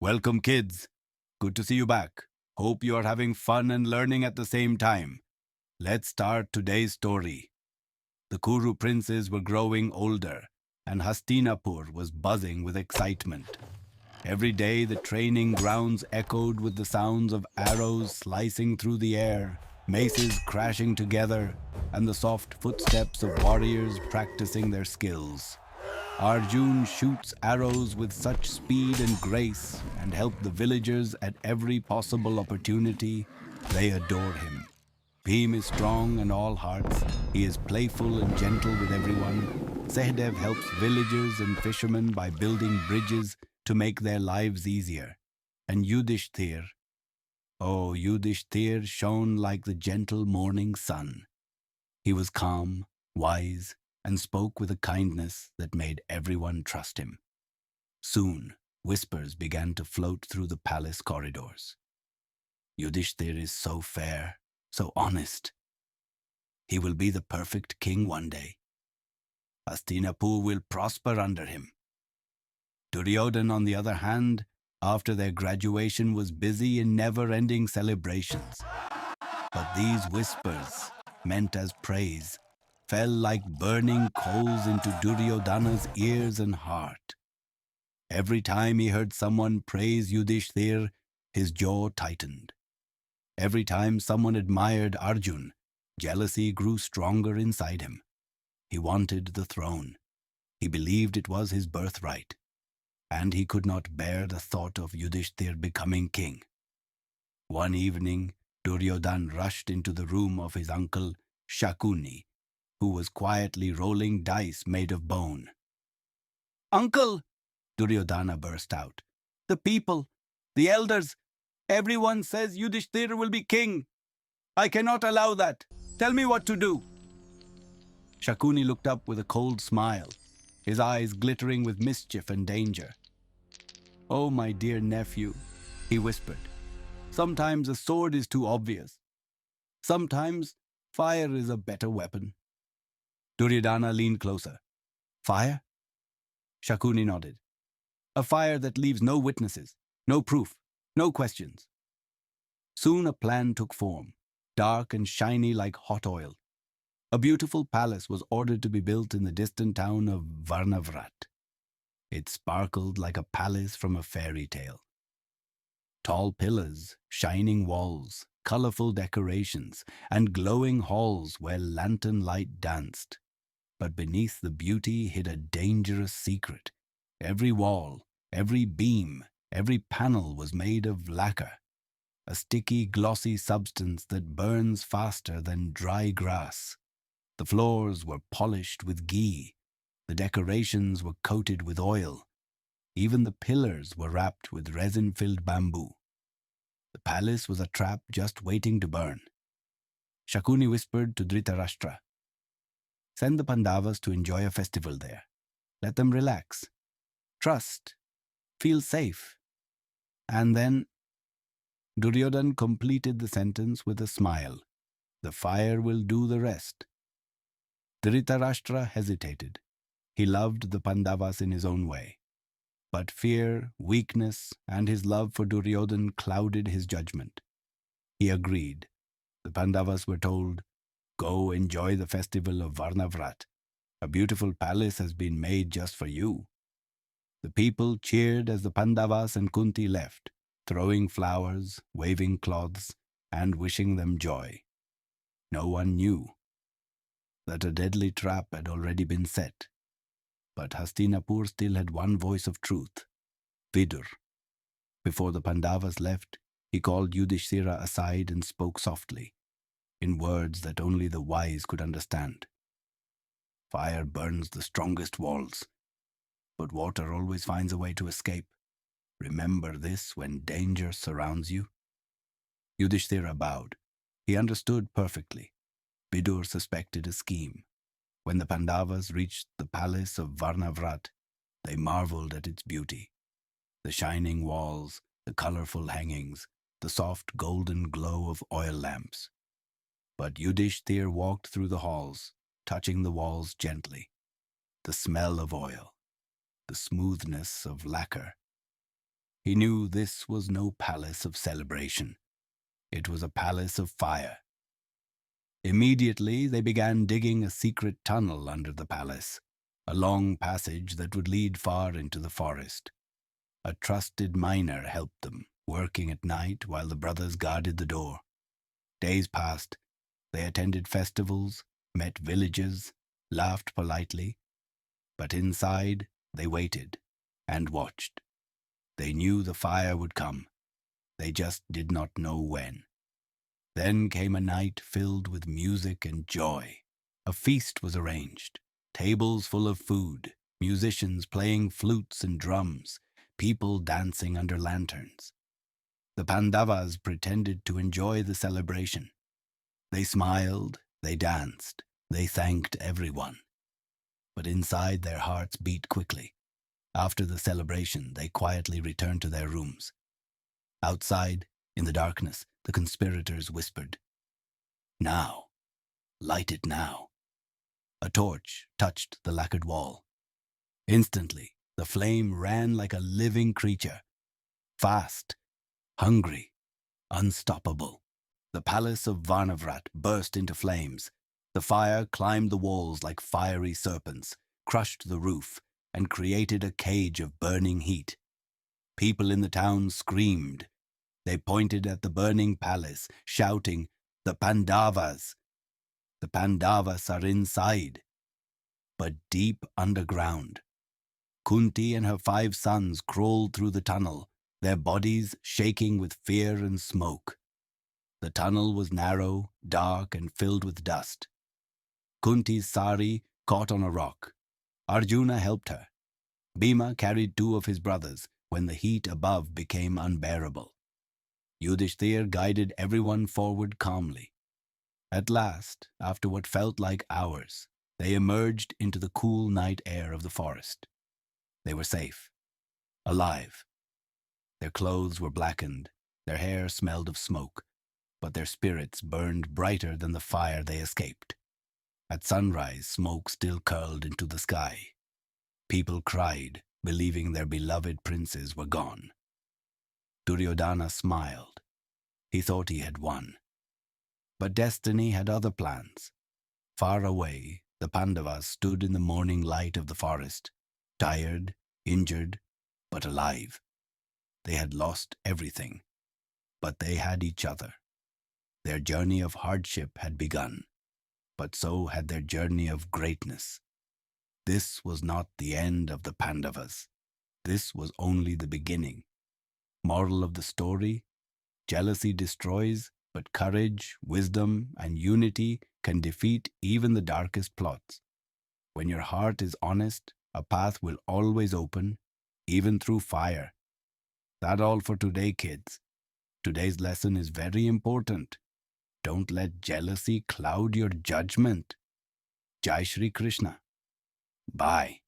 Welcome, kids. Good to see you back. Hope you are having fun and learning at the same time. Let's start today's story. The Kuru princes were growing older, and Hastinapur was buzzing with excitement. Every day, the training grounds echoed with the sounds of arrows slicing through the air, maces crashing together, and the soft footsteps of warriors practicing their skills. Arjun shoots arrows with such speed and grace and helps the villagers at every possible opportunity. They adore him. Bhim is strong and all hearts. He is playful and gentle with everyone. Sehdev helps villagers and fishermen by building bridges to make their lives easier. And Yudhishthir shone like the gentle morning sun. He was calm, wise, and spoke with a kindness that made everyone trust him. Soon, whispers began to float through the palace corridors. Yudhishthir is so fair, so honest. He will be the perfect king one day. Hastinapur will prosper under him. Duryodhana, on the other hand, after their graduation was busy in never-ending celebrations. But these whispers, meant as praise, fell like burning coals into Duryodhana's ears and heart. Every time he heard someone praise Yudhishthir, his jaw tightened. Every time someone admired Arjun, jealousy grew stronger inside him. He wanted the throne. He believed it was his birthright. And he could not bear the thought of Yudhishthir becoming king. One evening, Duryodhana rushed into the room of his uncle Shakuni, who was quietly rolling dice made of bone. "Uncle!" Duryodhana burst out. "The people, the elders, everyone says Yudhishthira will be king. I cannot allow that. Tell me what to do." Shakuni looked up with a cold smile, his eyes glittering with mischief and danger. "Oh, my dear nephew," he whispered, "sometimes a sword is too obvious. Sometimes fire is a better weapon." Duryodhana leaned closer. "Fire?" Shakuni nodded. "A fire that leaves no witnesses, no proof, no questions." Soon a plan took form, dark and shiny like hot oil. A beautiful palace was ordered to be built in the distant town of Varnavrat. It sparkled like a palace from a fairy tale. Tall pillars, shining walls, colorful decorations, and glowing halls where lantern light danced. But beneath the beauty hid a dangerous secret. Every wall, every beam, every panel was made of lacquer, a sticky, glossy substance that burns faster than dry grass. The floors were polished with ghee. The decorations were coated with oil. Even the pillars were wrapped with resin-filled bamboo. The palace was a trap just waiting to burn. Shakuni whispered to Dhritarashtra, "Send the Pandavas to enjoy a festival there. Let them relax. Trust. Feel safe." And then Duryodhana completed the sentence with a smile. "The fire will do the rest." Dhritarashtra hesitated. He loved the Pandavas in his own way. But fear, weakness, and his love for Duryodhana clouded his judgment. He agreed. The Pandavas were told, "Go enjoy the festival of Varnavrat. A beautiful palace has been made just for you." The people cheered as the Pandavas and Kunti left, throwing flowers, waving cloths, and wishing them joy. No one knew that a deadly trap had already been set. But Hastinapur still had one voice of truth, Vidura. Before the Pandavas left, he called Yudhishthira aside and spoke softly, in words that only the wise could understand. "Fire burns the strongest walls, but water always finds a way to escape. Remember this when danger surrounds you." Yudhishthira bowed. He understood perfectly. Vidura suspected a scheme. When the Pandavas reached the palace of Varnavrat, they marveled at its beauty. The shining walls, the colorful hangings, the soft golden glow of oil lamps. But Yudhishthir walked through the halls, touching the walls gently. The smell of oil, the smoothness of lacquer, He knew this was no palace of celebration. It was a palace of fire. Immediately, they began digging a secret tunnel under the palace, a long passage that would lead far into the forest. A trusted miner helped them, working at night while the brothers guarded the door. Days passed. They attended festivals, met villagers, laughed politely. But inside, they waited and watched. They knew the fire would come. They just did not know when. Then came a night filled with music and joy. A feast was arranged, tables full of food, musicians playing flutes and drums, people dancing under lanterns. The Pandavas pretended to enjoy the celebration. They smiled, they danced, they thanked everyone. But inside their hearts beat quickly. After the celebration, they quietly returned to their rooms. Outside, in the darkness, the conspirators whispered, "Now, light it now." A torch touched the lacquered wall. Instantly, the flame ran like a living creature. Fast, hungry, unstoppable. The palace of Varnavrat burst into flames. The fire climbed the walls like fiery serpents, crushed the roof, and created a cage of burning heat. People in the town screamed. They pointed at the burning palace, shouting, "The Pandavas! The Pandavas are inside!" But deep underground, Kunti and her 5 sons crawled through the tunnel, their bodies shaking with fear and smoke. The tunnel was narrow, dark, and filled with dust. Kunti's sari caught on a rock. Arjuna helped her. Bhima carried 2 of his brothers when the heat above became unbearable. Yudhishthir guided everyone forward calmly. At last, after what felt like hours, they emerged into the cool night air of the forest. They were safe, alive. Their clothes were blackened, their hair smelled of smoke, but their spirits burned brighter than the fire they escaped. At sunrise, smoke still curled into the sky. People cried, believing their beloved princes were gone. Duryodhana smiled. He thought he had won. But destiny had other plans. Far away, the Pandavas stood in the morning light of the forest, tired, injured, but alive. They had lost everything, but they had each other. Their journey of hardship had begun, but so had their journey of greatness. This was not the end of the Pandavas. This was only the beginning. Moral of the story: jealousy destroys, but courage, wisdom, and unity can defeat even the darkest plots. When your heart is honest, a path will always open, even through fire. That's all for today, kids. Today's lesson is very important. Don't let jealousy cloud your judgment. Jai Shri Krishna. Bye.